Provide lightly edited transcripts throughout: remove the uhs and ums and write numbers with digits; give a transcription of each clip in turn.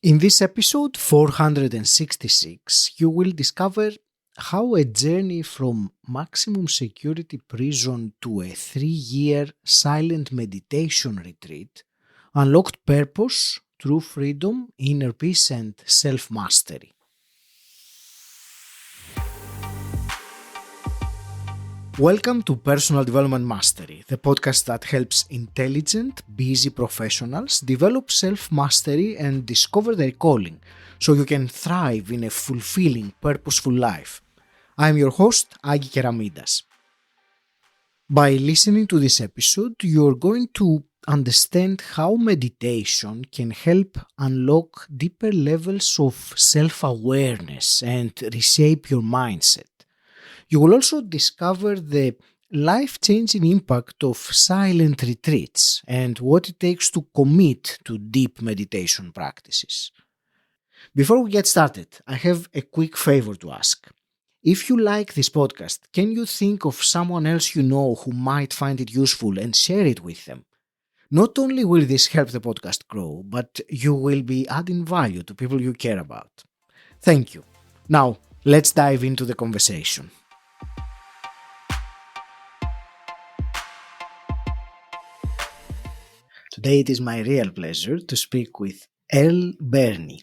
In this episode 466, you will discover how a journey from maximum security prison to a 3-year silent meditation retreat unlocked purpose, true freedom, inner peace, and self mastery. Welcome to Personal Development Mastery, the podcast that helps intelligent, busy professionals develop self-mastery and discover their calling so you can thrive in a fulfilling, purposeful life. I'm your host, Agi Keramidas. By listening to this episode, you're going to understand how meditation can help unlock deeper levels of self-awareness and reshape your mindset. You will also discover the life-changing impact of silent retreats and what it takes to commit to deep meditation practices. Before we get started, I have a quick favor to ask. If you like this podcast, can you think of someone else you know who might find it useful and share it with them? Not only will this help the podcast grow, but you will be adding value to people you care about. Thank you. Now, let's dive into the conversation. Today it is my real pleasure to speak with Earle Birney.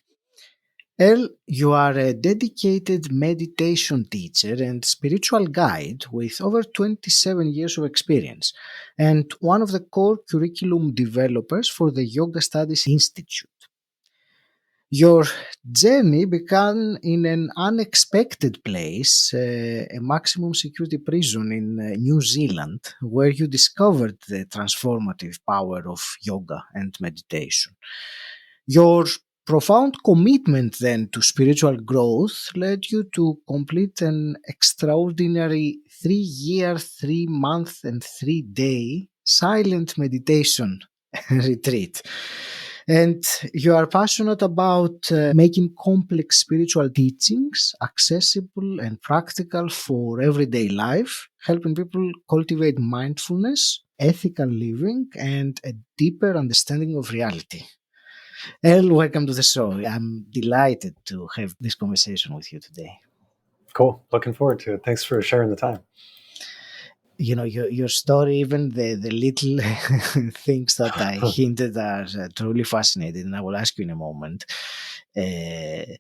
Earle, you are a dedicated meditation teacher and spiritual guide with over 27 years of experience and one of the core curriculum developers for the Yoga Studies Institute. Your journey began in an unexpected place, a maximum security prison in New Zealand, where you discovered the transformative power of yoga and meditation. Your profound commitment then to spiritual growth led you to complete an extraordinary 3-year, 3-month, and 3-day silent meditation retreat. And you are passionate about making complex spiritual teachings accessible and practical for everyday life, helping people cultivate mindfulness, ethical living, and a deeper understanding of reality. Earle, welcome to the show. I'm delighted to have this conversation with you today. Cool. Looking forward to it. Thanks for sharing the time. You know, your story, even the little things that I hinted are truly fascinating, and I will ask you in a moment. The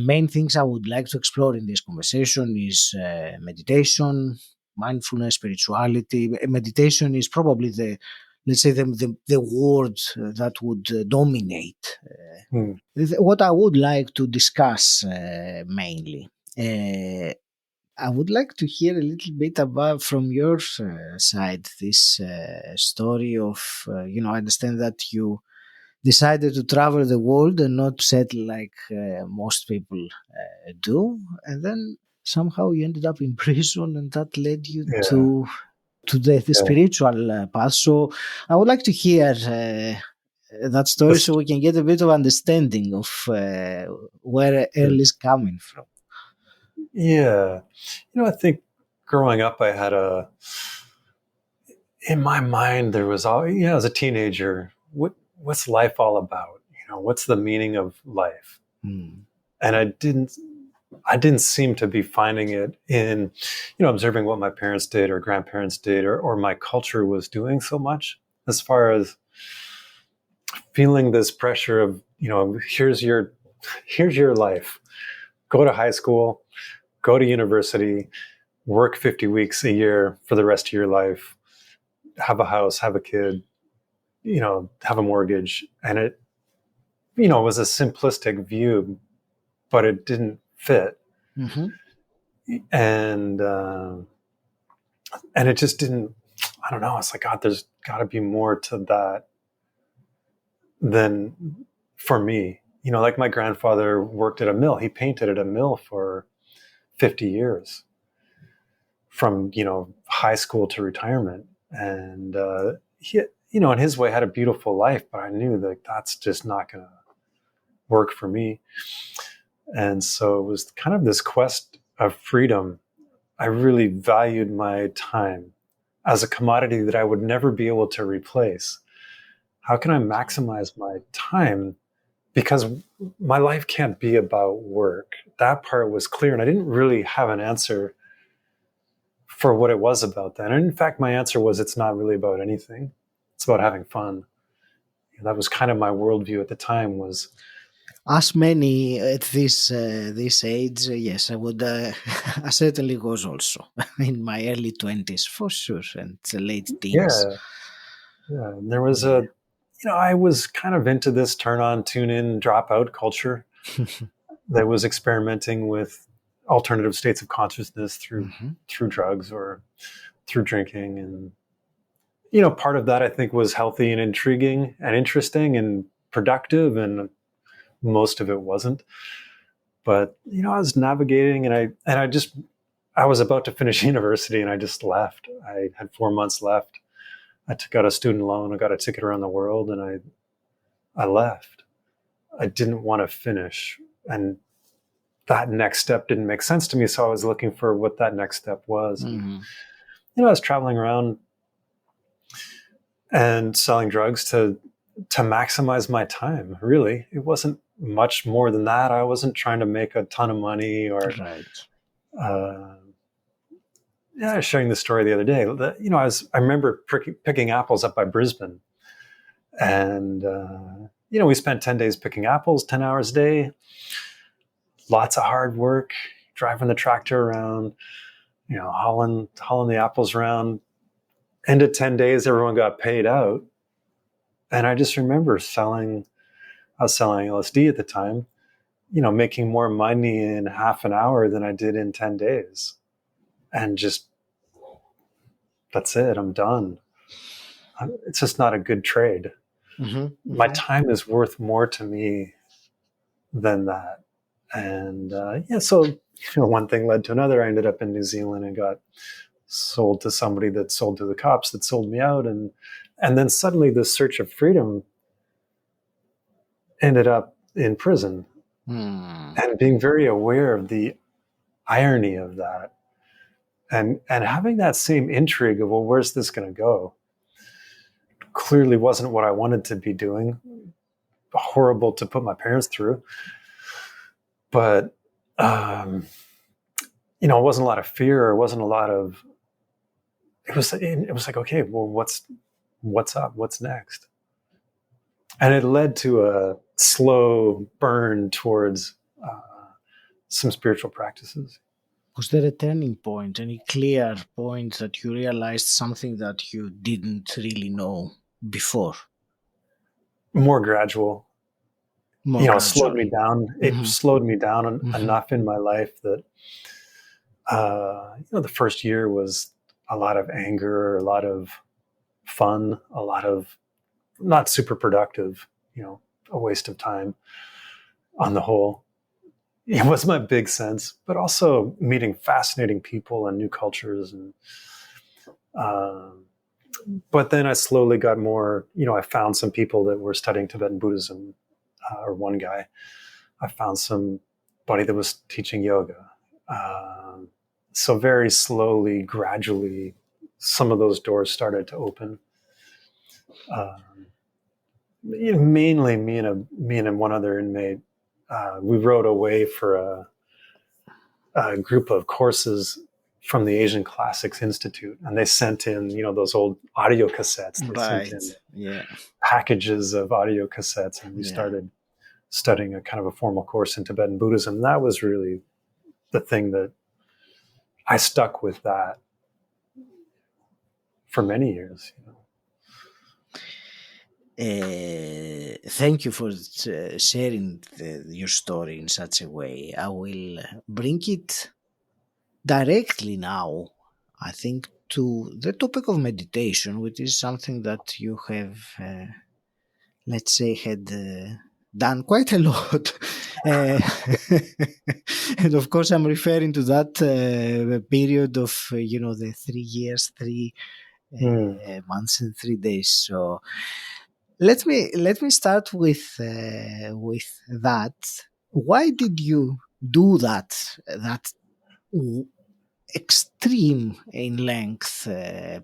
main things I would like to explore in this conversation is meditation, mindfulness, spirituality. Meditation is probably the word that would dominate what I would like to discuss mainly. I would like to hear a little bit about from your side this story of, I understand that you decided to travel the world and not settle like most people do. And then somehow you ended up in prison and that led you to the spiritual path. So I would like to hear that story so we can get a bit of understanding of where Earle is coming from. Yeah. I think growing up, I had in my mind, there was as a teenager, what's life all about? What's the meaning of life? And I didn't seem to be finding it in, observing what my parents did or grandparents did or my culture was doing so much, as far as feeling this pressure of, here's your life. Go to high school, go to university, work 50 weeks a year for the rest of your life, have a house, have a kid, have a mortgage. And it, was a simplistic view, but it didn't fit. Mm-hmm. And it just didn't, I don't know. It's like, God, there's got to be more to that than for me. Like my grandfather worked at a mill. He painted at a mill for 50 years from, high school to retirement. And he, in his way, had a beautiful life, but I knew that that's just not going to work for me. And so it was kind of this quest of freedom. I really valued my time as a commodity that I would never be able to replace. How can I maximize my time because my life can't be about work. That part was clear, and I didn't really have an answer for what it was about then. And in fact, my answer was it's not really about anything. It's about having fun. That was kind of my worldview at the time. Was As many at this age, yes, I would. I certainly was also in my early 20s for sure, and late teens. yeah, yeah. And there was Yeah. a, I was kind of into this turn on, tune in, drop out culture that was experimenting with alternative states of consciousness Mhm. through drugs or through drinking. And part of that I think was healthy and intriguing and interesting and productive, and most of it wasn't. But I was navigating, and I was about to finish university, and I just left. I had 4 months left. I took out a student loan, I got a ticket around the world, and I left. I didn't want to finish, and that next step didn't make sense to me. So I was looking for what that next step was. And, Mhm. I was traveling around and selling drugs to maximize my time. Really, it wasn't much more than that. I wasn't trying to make a ton of money or. Right. Uh, yeah, I was sharing this story the other day. I remember picking apples up by Brisbane, and we spent 10 days picking apples, 10 hours a day, lots of hard work, driving the tractor around, hauling the apples around. End of 10 days, everyone got paid out, and I just remember selling. I was selling LSD at the time, making more money in half an hour than I did in 10 days, and just that's it. I'm done. It's just not a good trade. Mhm. My Mhm. time is worth more to me than that. And so one thing led to another. I ended up in New Zealand and got sold to somebody that sold to the cops that sold me out, and then suddenly this search of freedom ended up in prison, Hmm. and being very aware of the irony of that, and having that same intrigue of, well, where's this going to go? Clearly wasn't what I wanted to be doing. Horrible to put my parents through, but it wasn't a lot of fear. It wasn't a lot of. It was like, okay, well, what's up? What's next? And it led to a slow burn towards some spiritual practices. Was there a turning point, any clear point that you realized something that you didn't really know before? More gradual. More Slowed me gradual. down. It Hmm. slowed me down Hmm. enough in my life that the first year was a lot of anger, a lot of fun, a lot of not super productive. A waste of time on the whole. It was my big sense, but also meeting fascinating people and new cultures. And um, but then I slowly got more. I found some people that were studying Tibetan Buddhism, or one guy. I found somebody that was teaching yoga. So very slowly, gradually, some of those doors started to open. Um, Mainly me and one other inmate. We rode away for a group of courses from the Asian Classics Institute, and they sent in those old audio cassettes. They sent Right. in Yeah. packages of audio cassettes, and we Yeah. started studying a kind of a formal course in Tibetan Buddhism. That was really the thing that I stuck with that for many years. Thank you for sharing your story in such a way. I will bring it directly now, I think, to the topic of meditation, which is something that you have, let's say, had done quite a lot. Uh, and of course, I'm referring to that period of, the 3 years, three Mm. months and 3 days. So let me start with that. Why did you do that? That extreme in length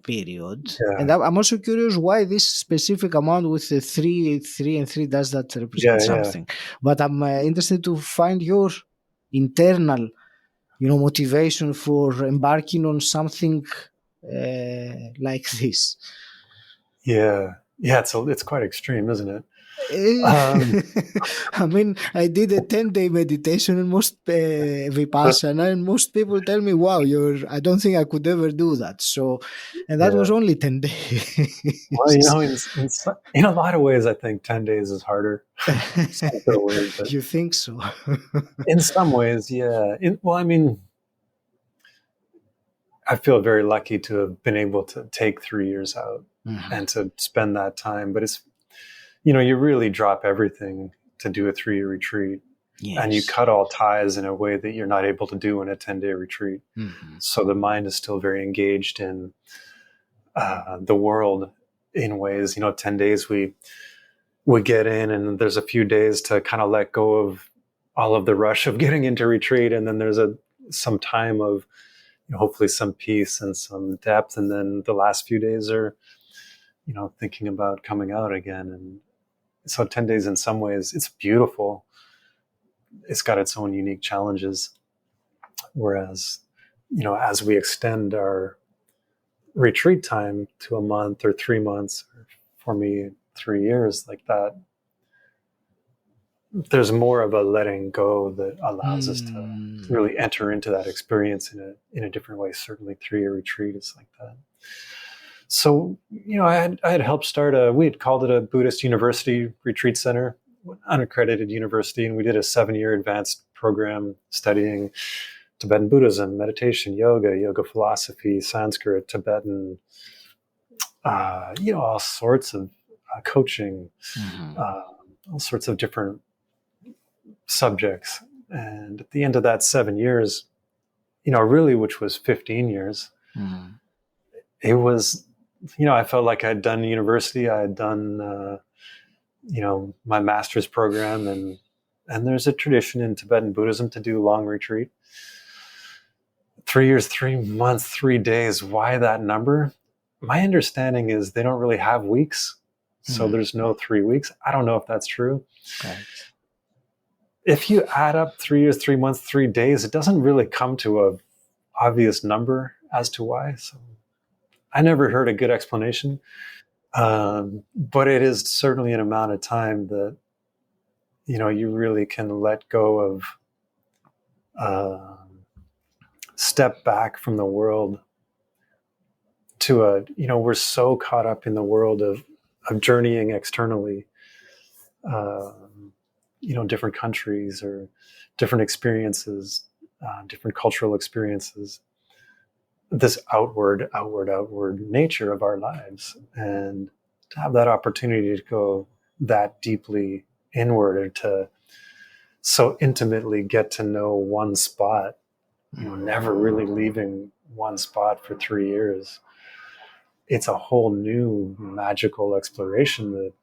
period. Yeah. And I'm also curious why this specific amount with the three and three, does that represent Yeah. Yeah. something? But I'm interested to find your internal, motivation for embarking on something like this. Yeah. Yeah. It's quite extreme, isn't it? Eh, Um, I mean, I did a 10-day meditation and most Vipassana, and most people tell me, wow, I don't think I could ever do that. So, and that was yeah. only 10 Well, days. in a lot of ways, I think 10 days is harder. Sounds so weird, but You think so? in some ways, yeah. Well, I mean, I feel very lucky to have been able to take 3 years out Mhm. and to spend that time. But you really drop everything to do a 3-year retreat, and you Yes. cut all ties in a way that you're not able to do in a 10-day retreat. Mhm. So the mind is still very engaged in the world in ways. 10 days we get in, and there's a few days to kind of let go of all of the rush of getting into retreat, and then there's some time of hopefully some peace and some depth, and then the last few days are thinking about coming out again. And so 10 days in some ways it's beautiful. It's got its own unique challenges, whereas as we extend our retreat time to a month or 3 months, or for me 3 years, like that, there's more of a letting go that allows us to Mm. really enter into that experience in a different way. Certainly 3-year retreat is like that. So, I had helped start we had called it a Buddhist university retreat center, unaccredited university, and we did a 7-year advanced program studying Tibetan Buddhism, meditation, yoga philosophy, Sanskrit, Tibetan, all sorts of coaching, Mhm. uh, all sorts of different subjects. And at the end of that 7 years, really, which was 15 years, Mhm. it was, I felt like I'd done university. I had done, my master's program, and there's a tradition in Tibetan Buddhism to do long retreat. 3 years, 3 months, 3 days. Why that number? My understanding is they don't really have weeks. So Mhm. there's no 3 weeks. I don't know if that's true. Right. If you add up 3 years, 3 months, 3 days, it doesn't really come to a obvious number as to why. So I never heard a good explanation. But it is certainly an amount of time that you really can let go of, step back from the world to we're so caught up in the world of journeying externally, um, different countries or different experiences, different cultural experiences, this outward nature of our lives, and to have that opportunity to go that deeply inward, or to so intimately get to know one spot, never really leaving one spot for 3 years. It's a whole new magical exploration that,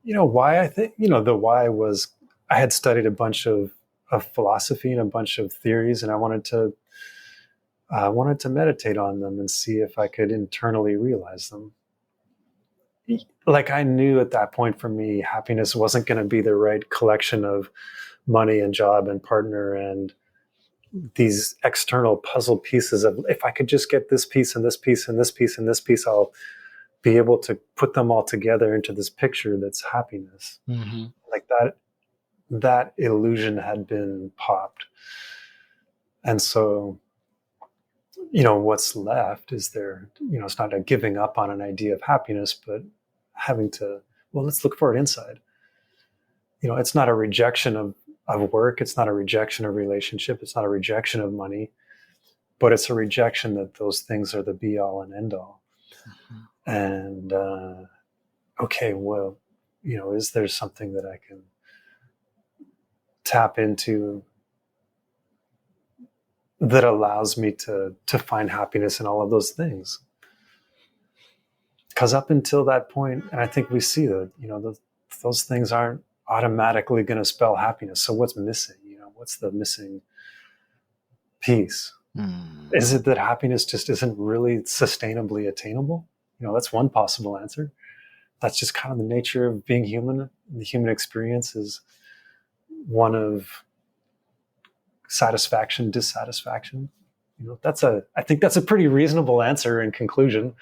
why I think, the why was I had studied a bunch of philosophy and a bunch of theories, and I wanted to meditate on them and see if I could internally realize them. Like, I knew at that point for me, happiness wasn't going to be the right collection of money and job and partner and these external puzzle pieces of, if I could just get this piece and this piece and this piece and this piece, I'll be able to put them all together into this picture that's happiness. Mhm. Like that illusion had been popped. And so, what's left is it's not a giving up on an idea of happiness, but having to, well, let's look for it inside. It's not a rejection of work. It's not a rejection of relationship. It's not a rejection of money, but it's a rejection that those things are the be all and end all. Mhm. And, okay, well, is there something that I can tap into that allows me to find happiness in all of those things? Because up until that point, and I think we see that, those things aren't automatically going to spell happiness. So what's missing? What's the missing peace? Is it that happiness just isn't really sustainably attainable? That's one possible answer. That's just kind of the nature of being human. The human experience is one of satisfaction, dissatisfaction. I think that's a pretty reasonable answer in conclusion.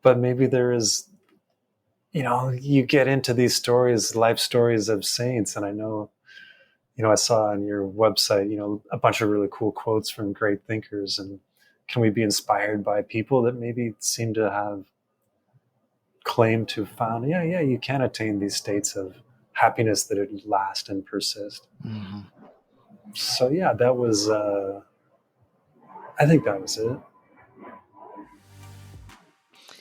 But maybe there is, you get into these stories, life stories of saints. And I know, I saw on your website, a bunch of really cool quotes from great thinkers. And can we be inspired by people that maybe seem to have claim to found, yeah, you can attain these states of happiness that it last and persist. Mm-hmm. So yeah, that was, I think that was it.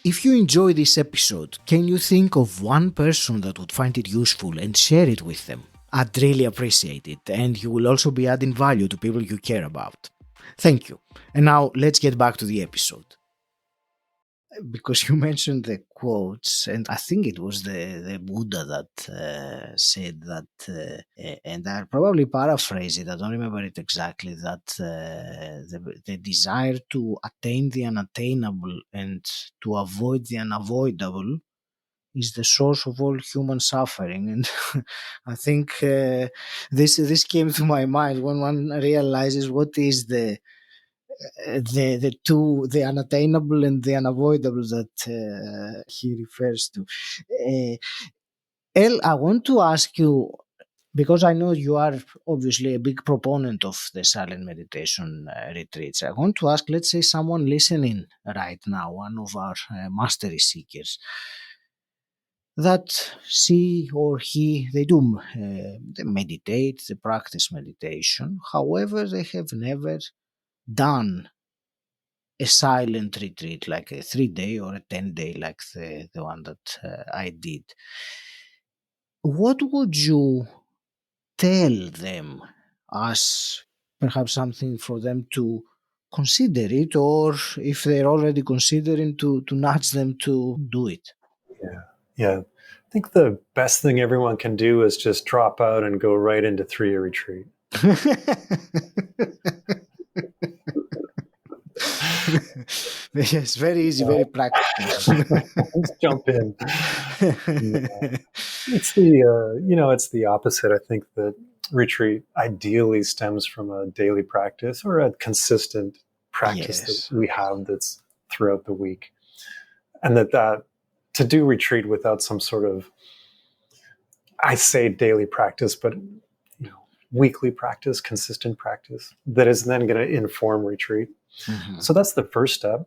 If you enjoy this episode, can you think of one person that would find it useful and share it with them? I'd really appreciate it, and you will also be adding value to people you care about. Thank you. And now let's get back to the episode. Because you mentioned the quotes, and I think it was the Buddha that said that, and I probably paraphrase it, I don't remember it exactly, that the desire to attain the unattainable and to avoid the unavoidable is the source of all human suffering. And I think this came to my mind when one realizes what is the two, the unattainable and the unavoidable, that he refers to. El, I want to ask you, because I know you are obviously a big proponent of the silent meditation retreats. I want to ask, let's say someone listening right now, one of our mastery seekers, that she or he, they do they meditate, they practice meditation. However, they have never done a silent retreat, like a 3-day or a 10-day, like the one that I did. What would you tell them as perhaps something for them to consider it, or if they're already considering, to nudge them to do it? Yeah. I think the best thing everyone can do is just drop out and go right into 3-year retreat. Yes, very easy, very practical. Let's jump in. It's the opposite. I think that retreat ideally stems from a daily practice or a consistent practice Yes. that we have that's throughout the week. And that to do retreat without some sort of, I say daily practice, but weekly practice, consistent practice that is then going to inform retreat. Mm-hmm. So that's the first step.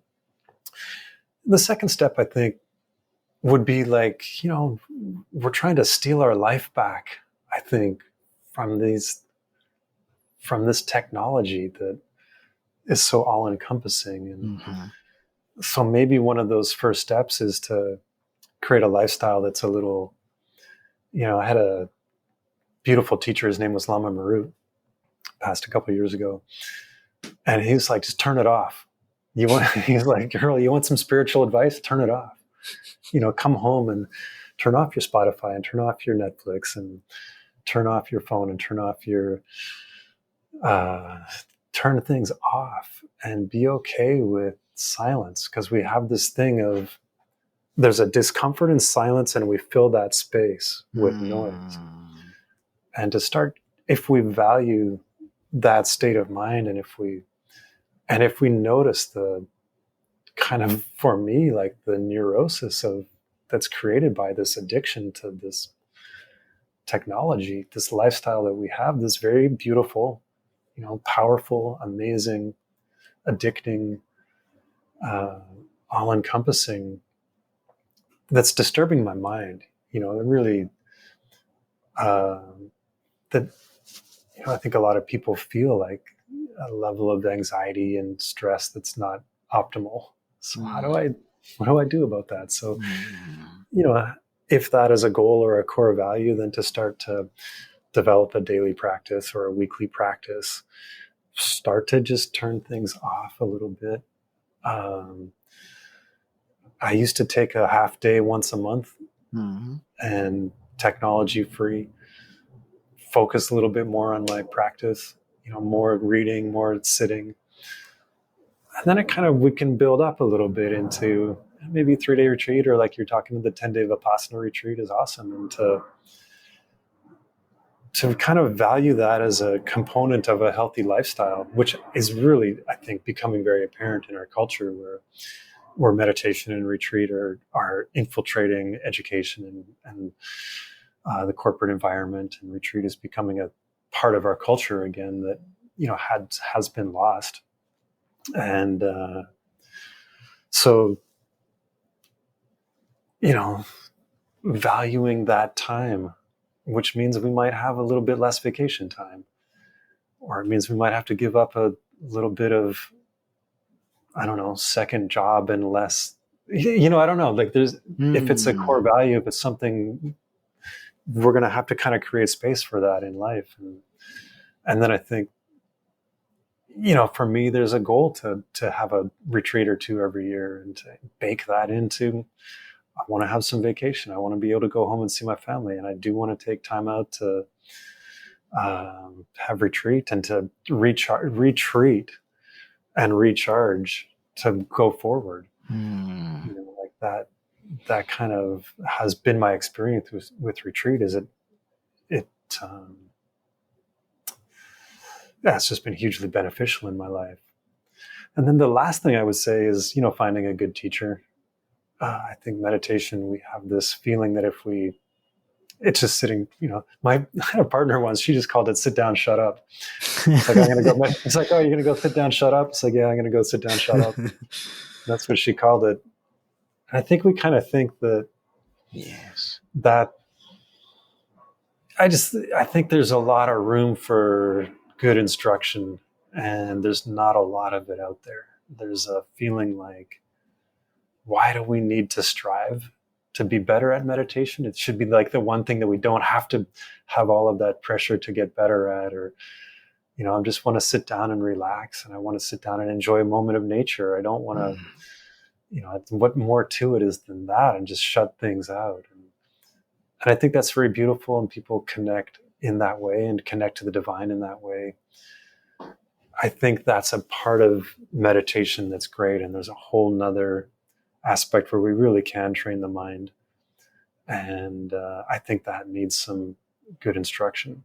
The second step, I think, would be like, we're trying to steal our life back, I think, from this technology that is so all encompassing. And so maybe one of those first steps is to create a lifestyle that's a little, I had a beautiful teacher. His name was Lama Marut, passed a couple of years ago. And he was like, just turn it off. He's like, Earle, you want some spiritual advice? Turn it off. Come home and turn off your Spotify and turn off your Netflix and turn off your phone and turn things off and be okay with silence. Because we have this thing of, there's a discomfort in silence and we fill that space with noise. And to start, if we value that state of mind, and if we notice the kind of, for me, like the neurosis that's created by this addiction to this technology, this lifestyle that we have, this very beautiful, powerful, amazing, addicting, all-encompassing, that's disturbing my mind, really, that, I think a lot of people feel like a level of anxiety and stress that's not optimal. So what do I do about that? So, if that is a goal or a core value, then to start to develop a daily practice or a weekly practice, start to just turn things off a little bit. I used to take a half day once a month and technology free, focus a little bit more on my practice. more reading, more sitting. And then we can build up a little bit into maybe 3-day retreat, or like you're talking, the 10-day Vipassana retreat is awesome. And to kind of value that as a component of a healthy lifestyle, which is really, I think, becoming very apparent in our culture, where meditation and retreat are infiltrating education and the corporate environment, and retreat is becoming a part of our culture again that has been lost. And so valuing that time, which means we might have a little bit less vacation time, or it means we might have to give up a little bit of, I don't know, second job and less, I don't know, like if it's a core value, if it's something, we're going to have to kind of create space for that in life. And then I think, for me, there's a goal to have a retreat or two every year, and to bake that into, I want to have some vacation. I want to be able to go home and see my family. And I do want to take time out to have retreat, and to retreat and recharge, to go forward. Like that kind of has been my experience with retreat. Is it's just been hugely beneficial in my life. And then the last thing I would say is, finding a good teacher. I think meditation, we have this feeling that it's just sitting, I had a partner once, she just called it sit down, shut up. It's like, I'm going to go, it's like, oh, you're going to go sit down, shut up. It's like, yeah, I'm going to go sit down, shut up. That's what she called it. And I think we kind of think that, that I think there's a lot of room for good instruction, and there's not a lot of it out there. There's a feeling like, why do we need to strive to be better at meditation? It should be like the one thing that we don't have to have all of that pressure to get better at, or, I just want to sit down and relax, and I want to sit down and enjoy a moment of nature. I don't want to, what more to it is than that, and just shut things out. And I think that's very beautiful, and people connect in that way and connect to the divine in that way. I think that's a part of meditation that's great. And there's a whole nother aspect where we really can train the mind. And I think that needs some good instruction.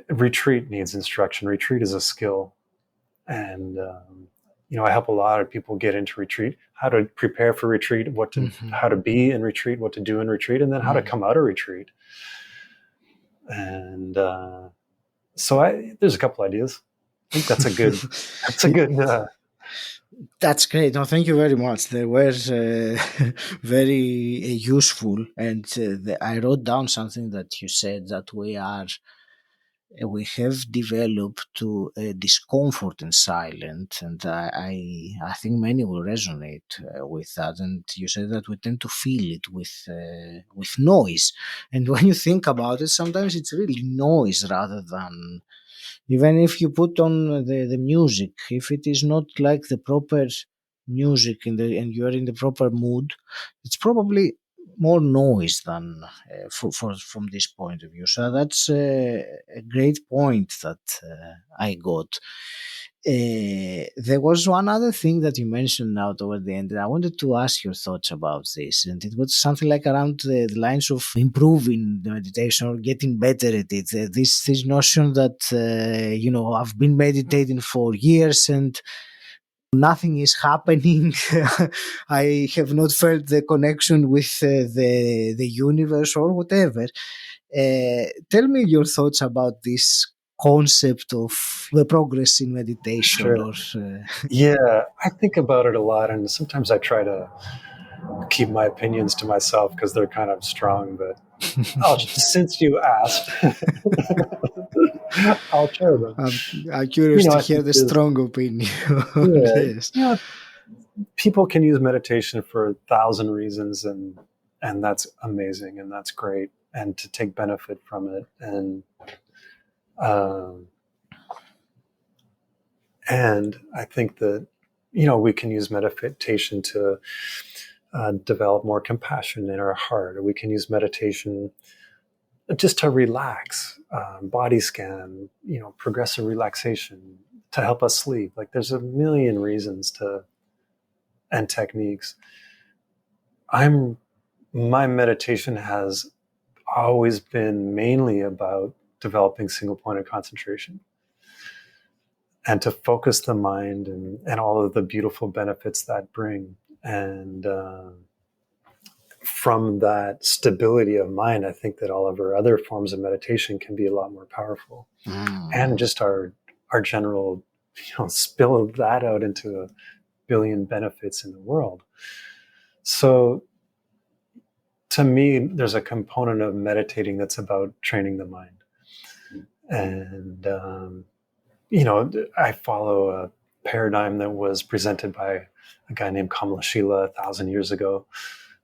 Retreat needs instruction. Retreat is a skill. And, I help a lot of people get into retreat, how to prepare for retreat, how to be in retreat, what to do in retreat, and then how to come out of retreat. And so there's a couple ideas. I think that's a good. That's great. No, thank you very much. They were very useful, and I wrote down something that you said, that we have developed to discomfort in silence, and I think many will resonate with that. And you said that we tend to feel it with noise, and when you think about it, sometimes it's really noise rather than. Even if you put on the music, if it is not like the proper music and you are in the proper mood, it's probably more noise than from this point of view. So that's a great point that I got. There was one other thing that you mentioned now toward the end, and I wanted to ask your thoughts about this. And it was something like around the lines of improving the meditation or getting better at it. This notion that I've been meditating for years and nothing is happening. I have not felt the connection with the universe or whatever. Tell me your thoughts about this concept of the progress in meditation. Sure. Yeah, I think about it a lot, and sometimes I try to keep my opinions to myself because they're kind of strong. But since you asked, I'll share them. I'm curious to hear the strong opinion. Yes. People can use meditation for 1,000 reasons, and that's amazing, and that's great, and to take benefit from it. And I think that, we can use meditation to develop more compassion in our heart, or we can use meditation just to relax, body scan, progressive relaxation to help us sleep. Like there's a million reasons and techniques. My meditation has always been mainly about developing single point of concentration and to focus the mind and all of the beautiful benefits that bring. And from that stability of mind, I think that all of our other forms of meditation can be a lot more powerful. And just our general, spill that out into a billion benefits in the world. So to me, there's a component of meditating that's about training the mind. And, I follow a paradigm that was presented by a guy named Kamalashila 1,000 years ago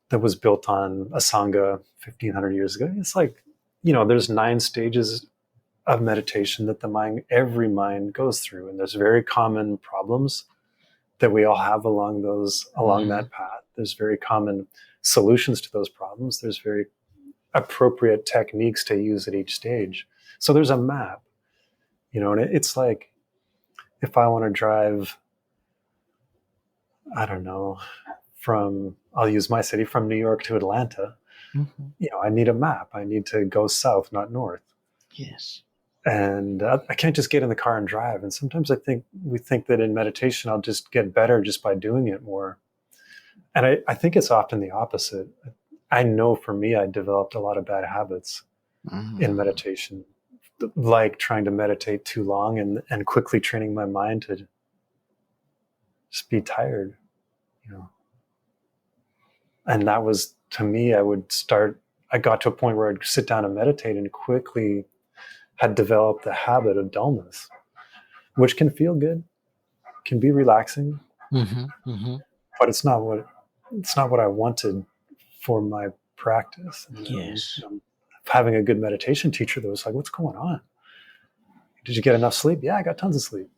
that was built on Asanga 1,500 years ago. It's like, there's 9 stages of meditation that every mind goes through. And there's very common problems that we all have along that path. There's very common solutions to those problems. There's very appropriate techniques to use at each stage. So there's a map, and it's like, if I want to drive, I don't know, I'll use my city, from New York to Atlanta, I need a map. I need to go south, not north. Yes. And I can't just get in the car and drive. And sometimes we think that in meditation, I'll just get better just by doing it more. And I think it's often the opposite. I know for me, I developed a lot of bad habits in meditation, like trying to meditate too long and quickly training my mind to just be tired, And that was, to me, I got to a point where I'd sit down and meditate and quickly had developed the habit of dullness, which can feel good, can be relaxing, but it's not what I wanted for my practice. Yes. Having a good meditation teacher that was like, "What's going on? Did you get enough sleep?" "Yeah, I got tons of sleep."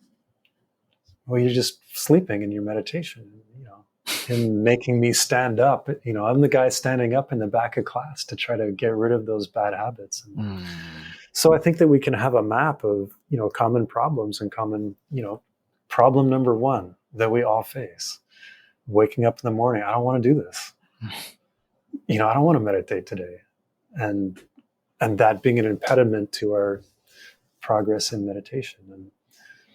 "Well, you're just sleeping in your meditation." And making me stand up. I'm the guy standing up in the back of class to try to get rid of those bad habits. So I think that we can have a map of, common problems and common, problem number 1 that we all face. Waking up in the morning, I don't want to do this. I don't want to meditate today. And that being an impediment to our progress in meditation. And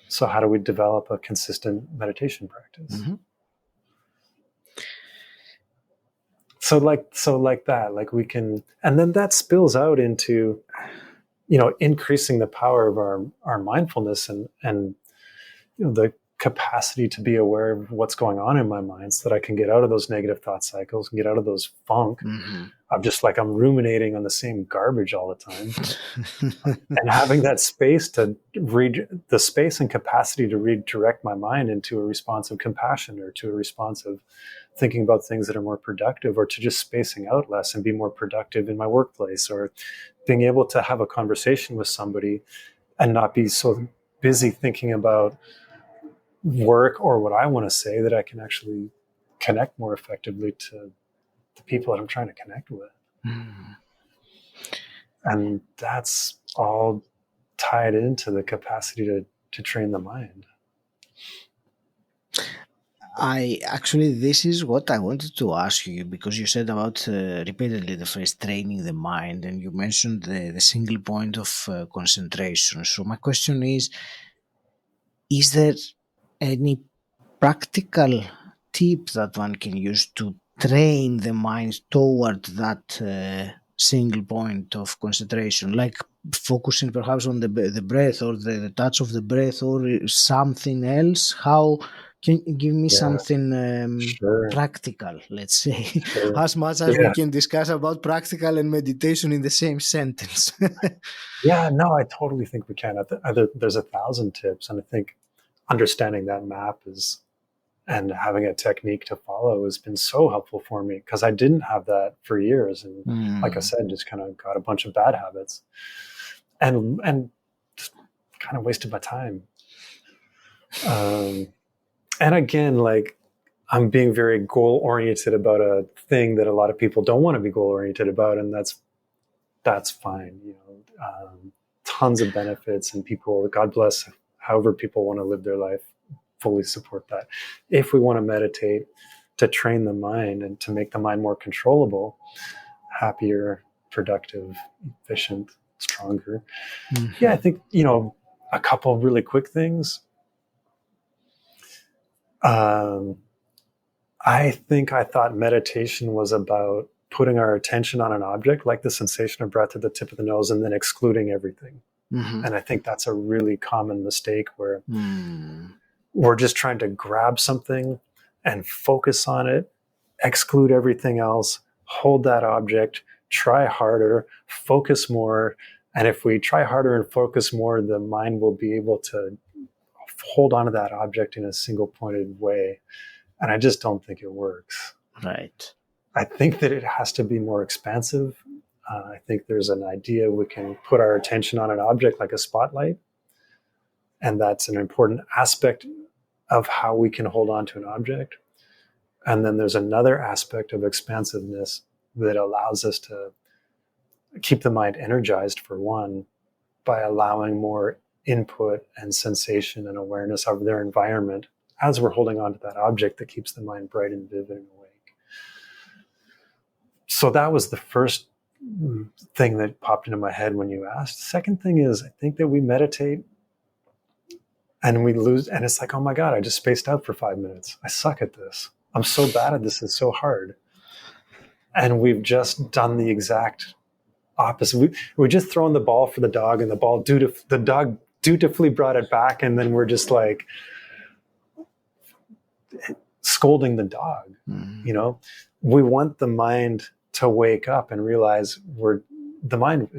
so how do we develop a consistent meditation practice? So like that, like we can, and then that spills out into, increasing the power of our mindfulness and the capacity to be aware of what's going on in my mind, so that I can get out of those negative thought cycles and get out of those funk. I'm just like, I'm ruminating on the same garbage all the time. And having that space to the space and capacity to redirect my mind into a response of compassion, or to a response of thinking about things that are more productive, or to just spacing out less and be more productive in my workplace, or being able to have a conversation with somebody and not be so busy thinking about work or what I want to say, that I can actually connect more effectively to the people that I'm trying to connect with. And that's all tied into the capacity to train the mind. This is what I wanted to ask you, because you said about repeatedly the phrase training the mind, and you mentioned the single point of concentration. So my question is there any practical tip that one can use to train the mind toward that single point of concentration, like focusing perhaps on the breath, or the touch of the breath, or something else? How can you give me something practical, let's say, as much as we can discuss about practical and meditation in the same sentence? Yeah, no, I totally think we can. There's 1,000 tips, and I think understanding that map and having a technique to follow has been so helpful for me, because I didn't have that for years. And like I said, just kind of got a bunch of bad habits and just kind of wasted my time. And again, like, I'm being very goal oriented about a thing that a lot of people don't want to be goal oriented about. And that's that's fine. Tons of benefits, and people, God bless, however people want to live their life, fully support that. If we want to meditate to train the mind and to make the mind more controllable, happier, productive, efficient, stronger. Mm-hmm. Yeah, I think, a couple of really quick things. I thought meditation was about putting our attention on an object, like the sensation of breath at the tip of the nose, and then excluding everything. Mm-hmm. And I think that's a really common mistake where we're just trying to grab something and focus on it, exclude everything else, hold that object, try harder, focus more. And if we try harder and focus more, the mind will be able to hold on to that object in a single pointed way. And I just don't think it works. Right. I think that it has to be more expansive. I think there's an idea we can put our attention on an object like a spotlight. And that's an important aspect of how we can hold on to an object. And then there's another aspect of expansiveness that allows us to keep the mind energized, for one, by allowing more input and sensation and awareness of their environment as we're holding on to that object that keeps the mind bright and vivid and awake. So that was the first thing that popped into my head when you asked. Second thing is, I think that we meditate and we lose, and it's like, oh my God, I just spaced out for 5 minutes. I suck at this. I'm so bad at this. It's so hard. And we've just done the exact opposite. We're just throwing the ball for the dog, and the dog dutifully brought it back, and then we're just like scolding the dog. Mm-hmm. We want the mind to wake up and realize we're mind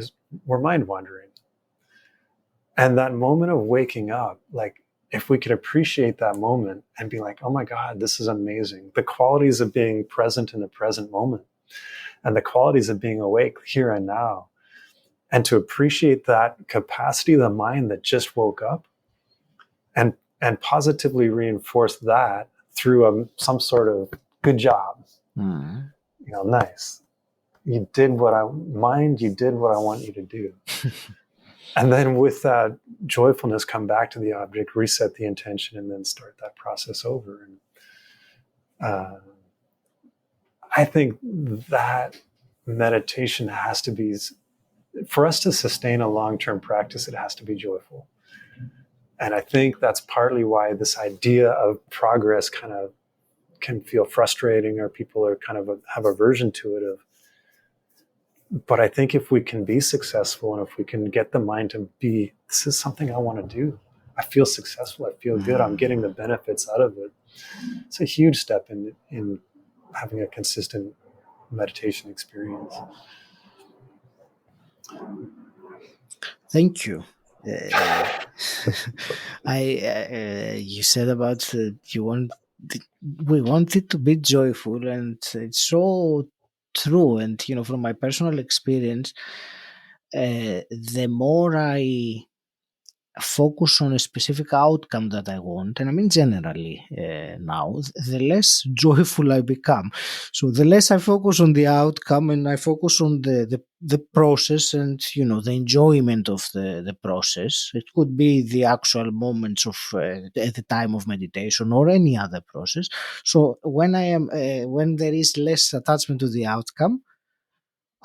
wandering. And that moment of waking up, like, if we could appreciate that moment and be like, oh my God, this is amazing. The qualities of being present in the present moment and the qualities of being awake here and now. And to appreciate that capacity of the mind that just woke up and positively reinforce that through some sort of good job. Mm-hmm. Nice. You did what I want you to do. And then with that joyfulness, come back to the object, reset the intention, and then start that process over. And I think that meditation has to be, for us to sustain a long-term practice, it has to be joyful. And I think that's partly why this idea of progress kind of can feel frustrating, or people are kind of have aversion to it. But I think if we can be successful, and if we can get the mind to be, this is something I want to do. I feel successful. I feel good. I'm getting the benefits out of it. It's a huge step in having a consistent meditation experience. Thank you. You said about we want it to be joyful, and it's so true. And from my personal experience, the more I focus on a specific outcome that I want, and I mean generally now, the less joyful I become. So the less I focus on the outcome, and I focus on the process, and the enjoyment of the process. It could be the actual moments of at the time of meditation or any other process. So when when there is less attachment to the outcome,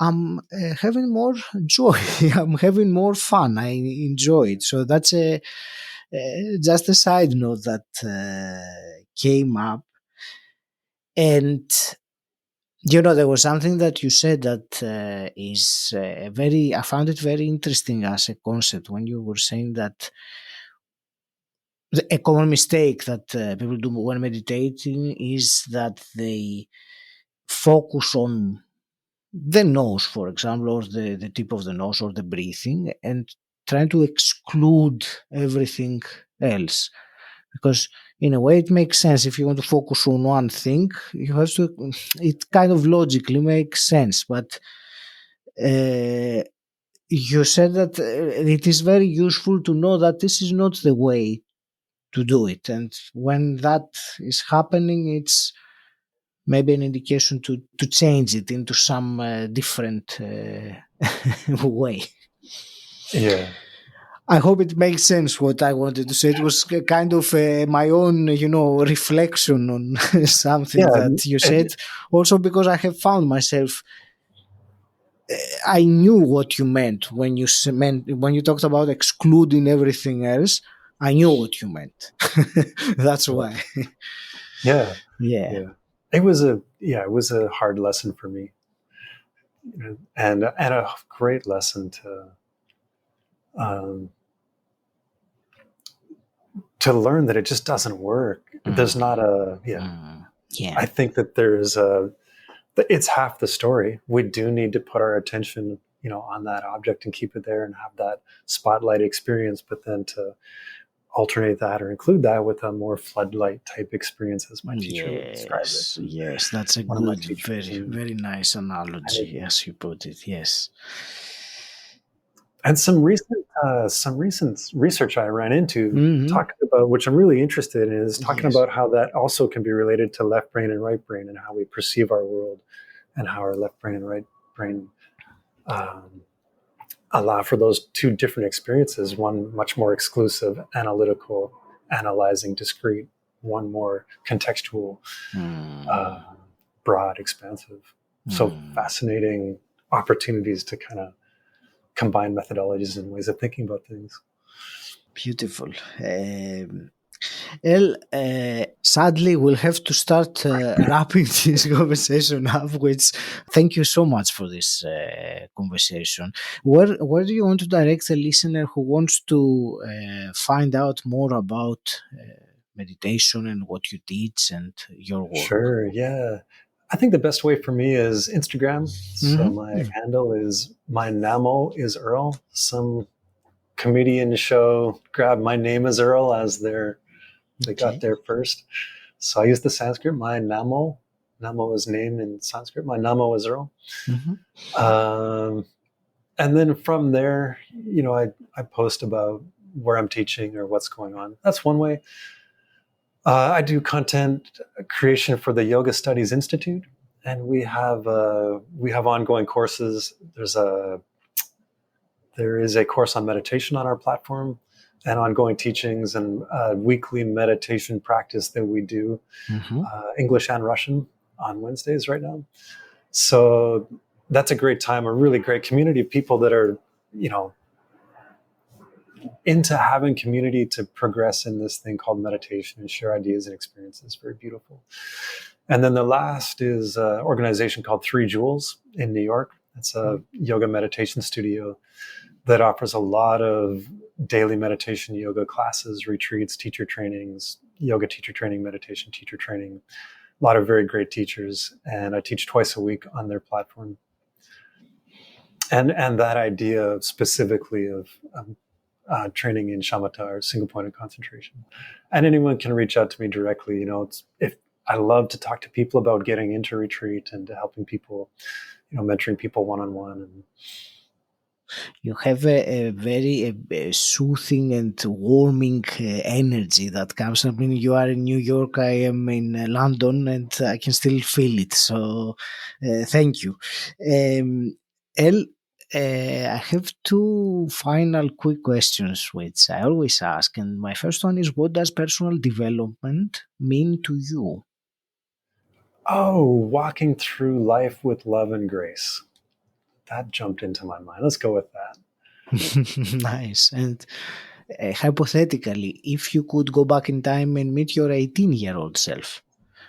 I'm having more joy. I'm having more fun. I enjoy it. So that's just a side note that came up. And there was something that you said that is I found it very interesting as a concept, when you were saying that a common mistake that people do when meditating is that they focus on the nose, for example, or the tip of the nose, or the breathing, and trying to exclude everything else. Because in a way it makes sense. If you want to focus on one thing, you have to, it kind of logically makes sense. But you said that it is very useful to know that this is not the way to do it. And when that is happening, it's maybe an indication to change it into some different way. Yeah. I hope it makes sense what I wanted to say. It was kind of my own, reflection on something Yeah. that you said. Also, because I have found myself, I knew what you meant when you talked about excluding everything else. I knew what you meant. That's why. Yeah. Yeah. Yeah. It was a hard lesson for me, and a great lesson um, to learn that it just doesn't work. There's Mm, not a yeah. yeah. I think that it's half the story. We do need to put our attention, on that object and keep it there and have that spotlight experience, but then to alternate that or include that with a more floodlight type experience, as my teacher would describe it. Yes, And yes, that's a one of my good, teachers, very, very nice and analogy, as you put it. Yes. some recent research I ran into Hmm. talking about, which I'm really interested in, is talking Yes. about how that also can be related to left brain and right brain, and how we perceive our world, and how our left brain and right brain um, allow for those two different experiences. One much more exclusive, analytical, analyzing, discrete. One more contextual, uh, Mm, broad, expansive. So mm. fascinating opportunities to kind of combine methodologies and ways of thinking about things. Beautiful. Well, sadly, we'll have to start wrapping this conversation up. Which, thank you so much for this conversation. Where do you want to direct a listener who wants to find out more about meditation and what you teach and your work? Sure, yeah. I think the best way for me is Instagram. So my Hmm. handle is my namo is Earle. Some comedian show grabbed my name as Earle as they got Okay. there first. So I used the Sanskrit, my namo. Namo is name in Sanskrit. My namo is Earle. Hmm. Um, and then from there, I post about where I'm teaching or what's going on. That's one way. I do content creation for the Yoga Studies Institute, and we have ongoing courses. There is a course on meditation on our platform, and ongoing teachings and weekly meditation practice that we do, Hmm. English and Russian on Wednesdays right now. So that's a great time, a really great community of people that are, you know, into having community to progress in this thing called meditation and share ideas and experiences. Very beautiful. And then the last is an organization called Three Jewels in New York. It's a yoga meditation studio that offers a lot of daily meditation yoga classes, retreats, teacher trainings, yoga teacher training, meditation teacher training. A lot of very great teachers, and I teach twice a week on their platform. And that idea specifically of training in shamatha or single point of concentration. And anyone can reach out to me directly. If I love to talk to people about getting into retreat and to helping people, mentoring people one on one. You have a very soothing and warming energy that comes. I mean, you are in New York, I am in London, and I can still feel it. So, thank you. El, I have two final quick questions, which I always ask. And my first one is, what does personal development mean to you? Oh, walking through life with love and grace. That jumped into my mind. Let's go with that. Nice. And hypothetically, if you could go back in time and meet your 18-year-old self,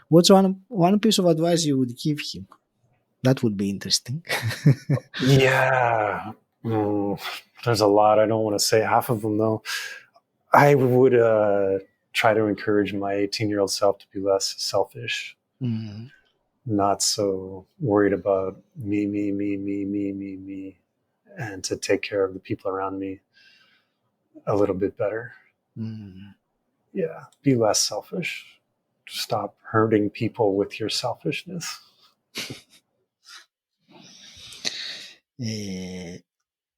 what's one piece of advice you would give him? That would be interesting. Yeah. Mm, there's a lot. I don't want to say half of them, though. I would try to encourage my 18-year-old self to be less selfish, Mm, not so worried about me, me, me, me, me, me, me, and to take care of the people around me a little bit better. mm. Yeah, be less selfish. Stop hurting people with your selfishness. Eh,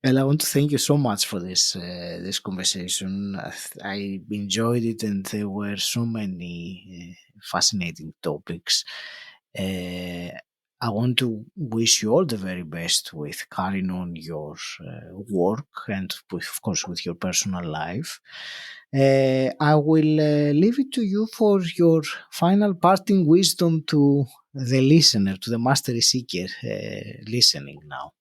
well, I want to thank you so much for this conversation. I enjoyed it, and there were so many fascinating topics. I want to wish you all the very best with carrying on your work and, of course, with your personal life. I will leave it to you for your final parting wisdom to the listener, to the mastery seeker listening now.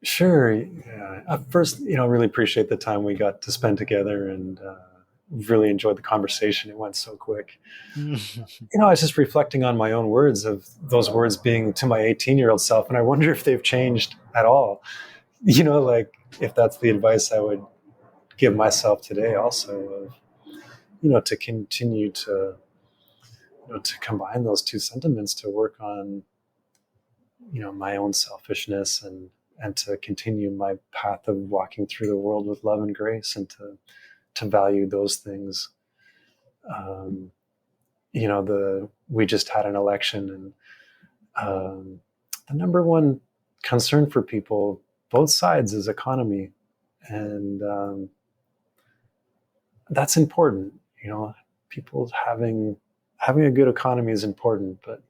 Sure. Yeah. First, really appreciate the time we got to spend together, and really enjoyed the conversation. It went so quick. I was just reflecting on my own words, of those words being to my 18-year-old self, and I wonder if they've changed at all. Like if that's the advice I would give myself today, also, of to continue to combine those two sentiments, to work on my own selfishness, and to continue my path of walking through the world with love and grace, and to value those things. We just had an election, and the number one concern for people, both sides, is economy, and that's important. People having a good economy is important, but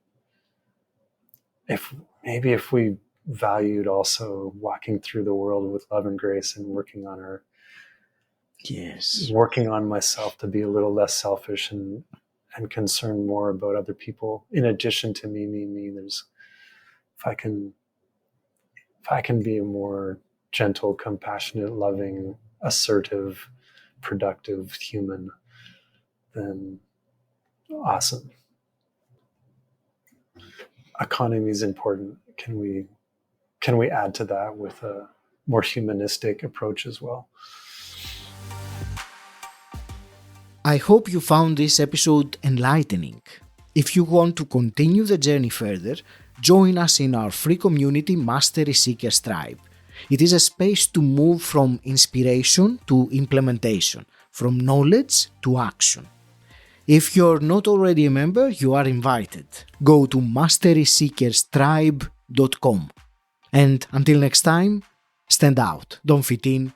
if we valued also walking through the world with love and grace, and working on myself to be a little less selfish, and concern more about other people in addition to me. There's, if I can be a more gentle, compassionate, loving, assertive, productive human, then awesome. Economy is important. Can we add to that with a more humanistic approach as well? I hope you found this episode enlightening. If you want to continue the journey further, join us in our free community Mastery Seekers Tribe. It is a space to move from inspiration to implementation, from knowledge to action. If you're not already a member, you are invited. Go to masteryseekerstribe.com. And until next time, stand out, don't fit in,